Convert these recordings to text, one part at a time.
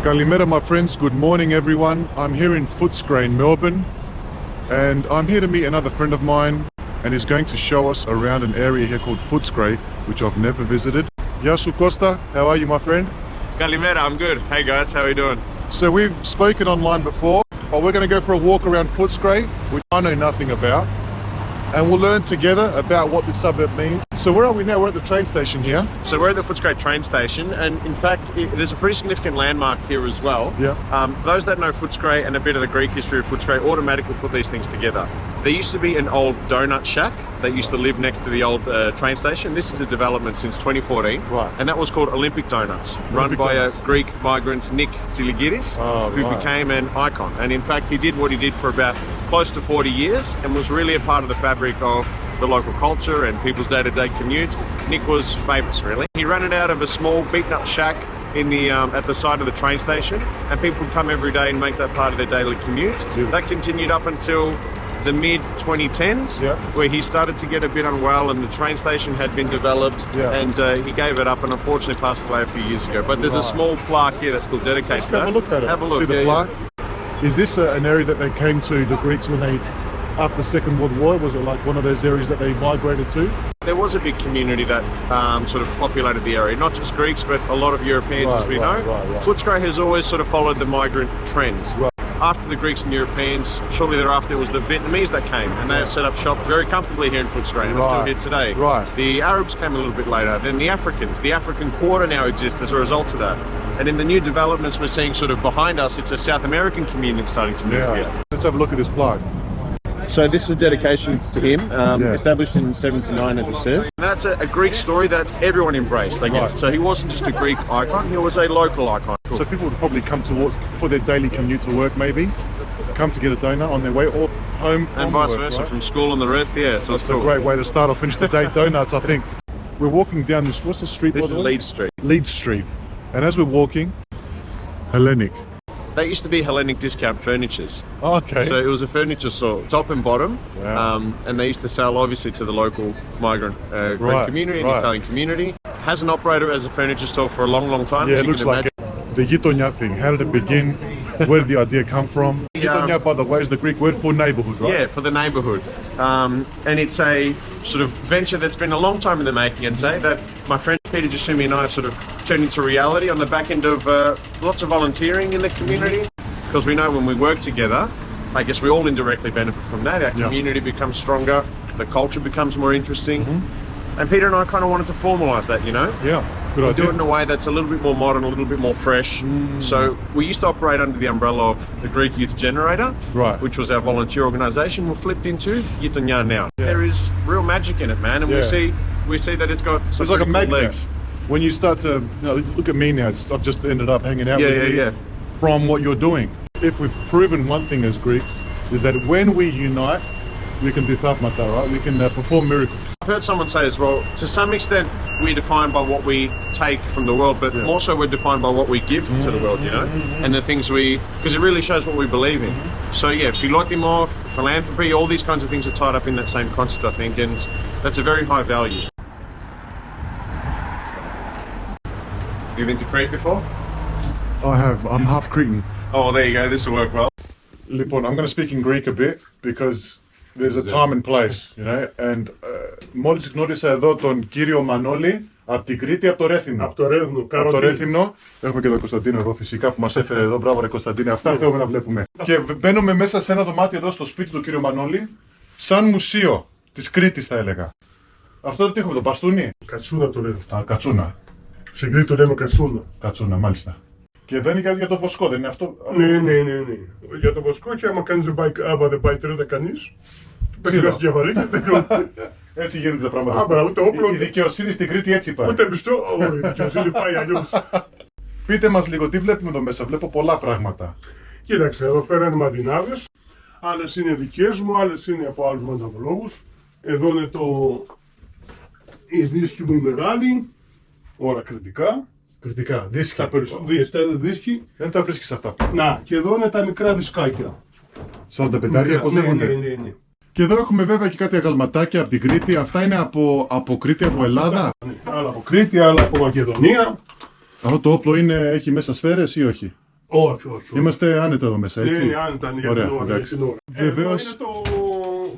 Kalimera, my friends. Good morning, everyone. I'm here in Footscray in Melbourne, and I'm here to meet another friend of mine, and he's going to show us around an area here called Footscray, which I've never visited. Yasu Costa, how are you, my friend? Kalimera, I'm good. Hey guys, how are you doing? So we've spoken online before, but we're going to go for a walk around Footscray, which I know nothing about, and we'll learn together about what this suburb means. So where are we now? We're at the train station here. So we're at the Footscray train station, and in fact there's a pretty significant landmark here as well. Yeah. Those that know Footscray and a bit of the Greek history of Footscray automatically put these things together. There used to be an old donut shack that used to live next to the old train station. This is a development since 2014, right. And that was called Olympic Donuts, run by a Greek migrant, Nick Tsikoudias, who became an icon. And in fact he did what he did for about close to 40 years and was really a part of the fabric of the local culture and people's day-to-day commutes. Nick was famous, really. He ran it out of a small beaten-up shack in the at the side of the train station, and people would come every day and make that part of their daily commute. Yeah. That continued up until the mid-2010s, yeah. where he started to get a bit unwell and the train station had been developed, yeah. and he gave it up and unfortunately passed away a few years ago. But there's a small plaque here that's still dedicated to that. Have a look at it. Have a look. See the plaque? Is this an area that they came to, the Greeks, when they, after the Second World War? Was it like one of those areas that they migrated to? There was a big community that sort of populated the area, not just Greeks, but a lot of Europeans, as we know. Footscray has always sort of followed the migrant trends. Right. After the Greeks and Europeans, shortly thereafter it was the Vietnamese that came, and they have set up shop very comfortably here in Footscray, and they're still here today. Right. The Arabs came a little bit later, then the Africans. The African quarter now exists as a result of that. And in the new developments we're seeing sort of behind us, it's a South American community starting to move here. Let's have a look at this plaque. So this is a dedication to him, established in 79, as it says. And that's a Greek story that everyone embraced, I guess. Right. So he wasn't just a Greek icon, he was a local icon. So people would probably come towards, for their daily commute to work maybe, come to get a donut on their way or home and vice work, versa, right? From school and the rest, yeah. So it's a great way to start or finish the day, donuts, I think. We're walking down this, what's the street? This is Leeds Street. Leeds Street. And as we're walking, Hellenic. They used to be Hellenic discount furnitures. Oh, okay. So it was a furniture store, top and bottom. Wow. And they used to sell obviously to the local migrant Greek community and Italian community. Hasn't operated as a furniture store for a long, long time. Yeah, it looks like it. The Yitonia thing, how did it begin? Where did the idea come from? Yitonia, by the way, is the Greek word for neighbourhood, right? Yeah, for the neighbourhood. And it's a sort of venture that's been a long time in the making, I'd say, that my friend Peter Jasumi and I have sort of turned into reality on the back end of lots of volunteering in the community. Because we know when we work together, I guess we all indirectly benefit from that. Our community becomes stronger, the culture becomes more interesting. And Peter and I kind of wanted to formalise that, you know? Yeah, good idea. Do it in a way that's a little bit more modern, a little bit more fresh. So we used to operate under the umbrella of the Greek Youth Generator, right, which was our volunteer organisation. We're flipped into Yitonia now. Yeah. There is real magic in it, man, and we see that it's got some like a magnet. legs. When you start to, you know, look at me now, I've just ended up hanging out with you from what you're doing. If we've proven one thing as Greeks, is that when we unite, we can do thaumaata, right? We can perform miracles. I've heard someone say as well, to some extent we're defined by what we take from the world, but more so we're defined by what we give to the world, you know? And the things because it really shows what we believe in. So yeah, philotimo, philanthropy, all these kinds of things are tied up in that same concept, I think, and that's a very high value. You've been to Crete before? I have, I'm half Cretan. Oh, there you go, this will work well. Λοιπόν, I'm going to speak in Greek a bit, because there's a time and place, you know, and μόλις γνώρισα εδώ τον κύριο Μανόλη από την Κρήτη, από το Ρέθυμνο. Από το Ρέθυμνο. Έχουμε και τον Κωνσταντίνο εδώ φυσικά που μας έφερε εδώ. Μπράβο ρε Κωνσταντίνε, αυτά θέλουμε να βλέπουμε. Και μπαίνουμε μέσα σε ένα δωμάτιο εδώ στο σπίτι του κύριου Μανόλη, σαν μουσείο της Κρήτης θα έλεγα. Αυτό τι έχουμε, το μπαστούνι? Κατσούνα το λέμε. Α, κατσούνα. Στην Κρήτη το λέμε κατσούνα. Κατσούνα, μάλιστα. Και δεν είναι για το βοσκό, δεν είναι αυτό? Ναι. Για το βοσκό, και άμα δεν πάει τρίτα κανείς, δεν χρειάζεται διαβαλή και τελειώνει. Έτσι γίνονται τα πράγματα. Η δικαιοσύνη στην Κρήτη έτσι πάει. Ούτε πιστό, η δικαιοσύνη πάει αλλιώς. Πείτε μας λίγο, τι βλέπουμε εδώ μέσα? Βλέπω πολλά πράγματα. Κοίταξε, εδώ πέρα είναι μαντινάδες. Άλλες είναι δικές μου, άλλες είναι από άλλους μανταβολόγους. Εδώ είναι η δίσκη μου η μεγάλη, ώρα κριτικά. Κριτικά, δίσκη. Τα περισσότερα δίσκη. Δεν τα βρίσκεις αυτά. Να, και εδώ είναι τα μικρά δισκάκια. 45, πώς λέγονται? Ναι. Και εδώ έχουμε βέβαια και κάτι αγαλματάκια από την Κρήτη. Αυτά είναι από Κρήτη, από Ελλάδα. Άλλα από Κρήτη, άλλα από Μακεδονία. Αυτό το όπλο έχει μέσα σφαίρες ή όχι? Όχι, όχι. Είμαστε άνετα εδώ μέσα, έτσι. Ναι, άνετα για την ώρα. Βεβαίως. Είναι το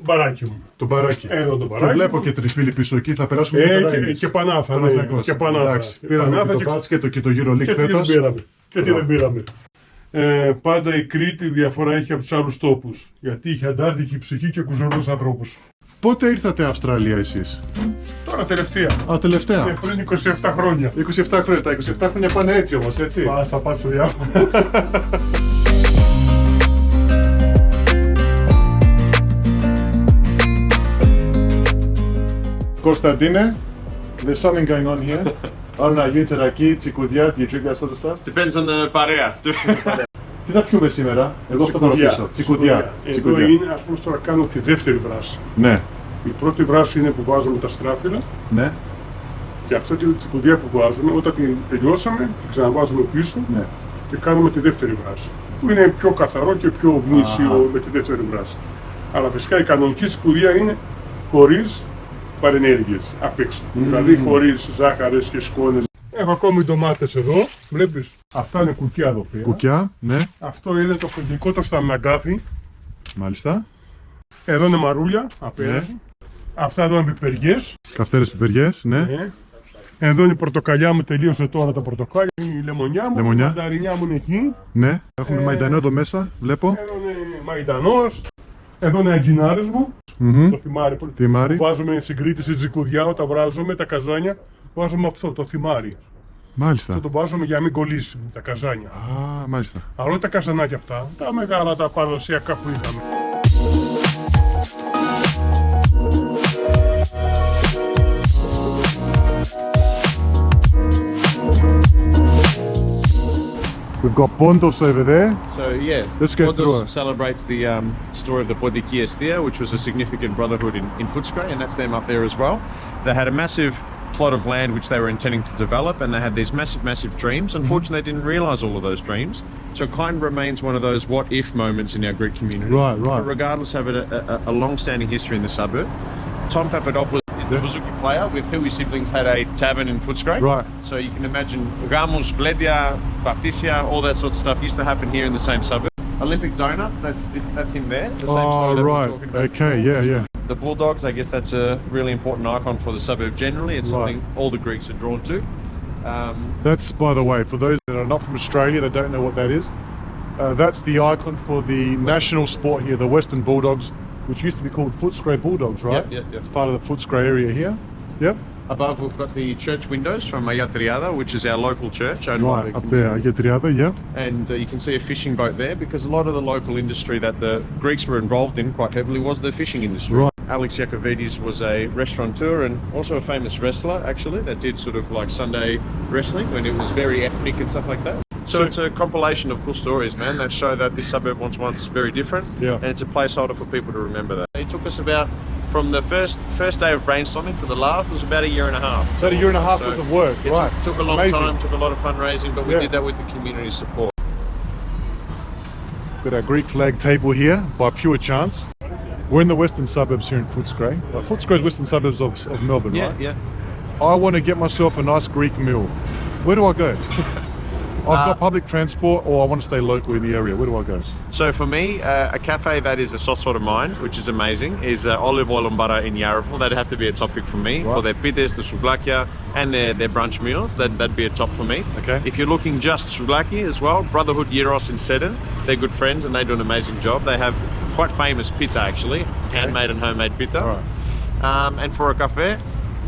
μπαράκι μου. Το μπαράκι. Εδώ το μπαράκι. Και βλέπω και τριφύλι πίσω εκεί, θα περάσουμε και Πανάθα. Και Πανάθα. Πήραμε και το μπάσκετ και το Euroleague φέτος. Και τι δεν πήραμε. Πάντα η Κρήτη διαφορά έχει από τους άλλους τόπους. Γιατί είχε αντάρτικη ψυχή και κουζωρούς ανθρώπους. Πότε ήρθατε Αυστραλία εσείς? Τώρα τελευταία. Τελευταία. Πριν 27 χρόνια. 27 χρόνια. Τα 27 χρόνια πάνε έτσι όμως, έτσι. Θα πάω στο διάφορο. Κωνσταντίνε, there's something going on here. I don't know, you into ρακή, τσικουδιά, do you drink that sort of stuff? Depends on the παρέα. Τι θα πιούμε σήμερα? Εγώ αυτό θα ρωτήσω. Τσικουδιά. Εδώ είναι, απλώς τώρα κάνω τη δεύτερη βράση. Ναι. Η πρώτη βράση είναι που βάζουμε τα στράφυρα. Ναι. Και αυτή τη τσικουδιά που βάζουμε, όταν την τελειώσαμε, την ξαναβάζουμε πίσω. Ναι. Και κάνουμε τη δεύτερη βράση. Που είναι πιο καθαρό και πιο γνήσιο με τη δεύτερη βράση. Αλλά φυσικά η κανονική τσικουδιά είναι χωρίς παρενέργειες απ' έξω. Δηλαδή χωρίς ζάχαρες και σκόνες. Έχω ακόμη ντομάτες εδώ, βλέπεις. Αυτά είναι κουκιά εδώ πέρα. Κουκιά, ναι. Αυτό είναι το φοιτικό το σταμναγκάθι. Μάλιστα. Εδώ είναι μαρούλια, απέναντι. Ναι. Αυτά εδώ είναι πιπεριές. Καυτέρες πιπεριές, ναι. Ναι. Εδώ είναι η πορτοκαλιά μου, τελείωσε τώρα τα πορτοκάλια. Η λεμονιά μου, η μανταρινιά μου είναι εκεί. Ναι, έχουμε μαϊντανό εδώ μέσα, βλέπω. Εδώ είναι μαϊντανός. Εδώ είναι αγκινάρες μου. Το θυμάρι που βάζουμε στην Κρήτη, στη Τσικουδιά, όταν βράζουμε τα καζάνια. Βάζουμε αυτό, το θυμάρι. Μάλιστα. Αυτό το βάζουμε για να μην κολλήσει τα καζάνια. Μάλιστα. Αλλά όχι τα καζανάκια αυτά, τα μεγάλα, τα παραδοσιακά που είχαμε. We've got Pontos over there. So yeah, let's go through it. Celebrates the story of the Podikias, which was a significant brotherhood in Footscray, and that's them up there as well. They had a massive plot of land which they were intending to develop, and they had these massive dreams. Unfortunately, they didn't realise all of those dreams. So it kind of remains one of those what-if moments in our Greek community. Right. But regardless of it, a long-standing history in the suburb. Tom Papadopoulos is the bouzouki player with who his siblings had a tavern in Footscray. Right. So you can imagine Gamos, Bledia, Baptisia, all that sort of stuff used to happen here in the same suburb. Olympic donuts, that's in there. The same story that we're talking about. Okay, yeah. The Bulldogs, I guess that's a really important icon for the suburb generally. It's something all the Greeks are drawn to. That's, by the way, for those that are not from Australia, that don't know what that is, that's the icon for the national sport here, the Western Bulldogs, which used to be called Footscray Bulldogs, right? Yep. It's part of the Footscray area here. Yep. Above we've got the church windows from Yitonia, which is our local church. Right, up there, Yitonia, yeah. And you can see a fishing boat there because a lot of the local industry that the Greeks were involved in quite heavily was the fishing industry. Right. Alex Yakovides was a restaurateur and also a famous wrestler, actually, that did sort of like Sunday wrestling when it was very ethnic and stuff like that. So it's a compilation of cool stories, man, that show that this suburb was once very different. Yeah. And it's a placeholder for people to remember that. It took us about, from the first day of brainstorming to the last, it was about a year and a half. So a year and a half worth of work, right. Took a long time, took a lot of fundraising, but we did that with the community support. Got our Greek flag table here by pure chance. We're in the western suburbs here in Footscray. Footscray's western suburbs of Melbourne, right? Yeah. I want to get myself a nice Greek meal. Where do I go? I've got public transport, or I want to stay local in the area. Where do I go? So for me, a cafe that is a soft sort of mine, which is amazing, is Olive Oil and Butter in Yarraville. That'd have to be a topic for me. Right. For their pides, the souvlakia, and their brunch meals. That'd be a top for me. Okay. If you're looking just souvlaki as well, Brotherhood Gyros in Seddon. They're good friends and they do an amazing job. They have quite famous pita actually, handmade and homemade pita. All right. And for a cafe,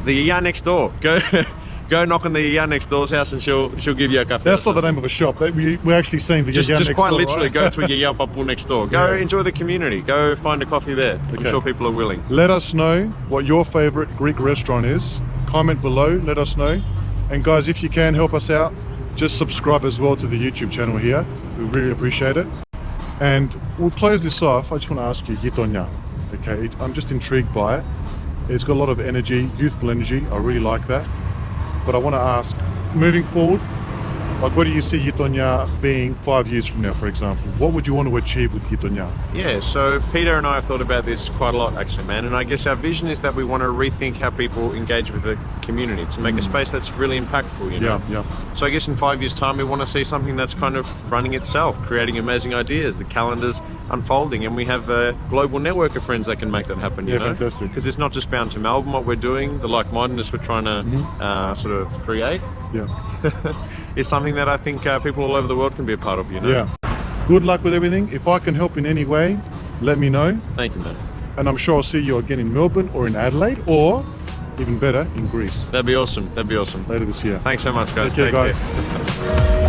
the yaya next door. Go knock on the yaya next door's house and she'll give you a cafe. That's not the name of a shop. We're actually saying the yaya next door. Just quite literally, right? go to a yaya papu next door. Go enjoy the community. Go find a coffee there. Okay. I'm sure people are willing. Let us know what your favorite Greek restaurant is. Comment below, let us know. And guys, if you can help us out, just subscribe as well to the YouTube channel here. We really appreciate it. And we'll close this off. I just want to ask you, Yitonia. Okay, I'm just intrigued by it. It's got a lot of energy, youthful energy. I really like that. But I want to ask, moving forward, Like, what do you see Yitonia being 5 years from now, for example? What would you want to achieve with Yitonia? Yeah, so Peter and I have thought about this quite a lot actually, man, and I guess our vision is that we want to rethink how people engage with the community to make a space that's really impactful, you know? Yeah. So I guess in 5 years' time we want to see something that's kind of running itself, creating amazing ideas, the calendar's unfolding, and we have a global network of friends that can make that happen, you know? Fantastic. Because it's not just bound to Melbourne, what we're doing, the like-mindedness we're trying to sort of create. Yeah. Is something that I think people all over the world can be a part of, you know? Yeah. Good luck with everything. If I can help in any way, let me know. Thank you, man. And I'm sure I'll see you again in Melbourne or in Adelaide, or even better, in Greece That'd be awesome. That'd be awesome. later this year. Thanks so much, guys. Take care, guys. Care.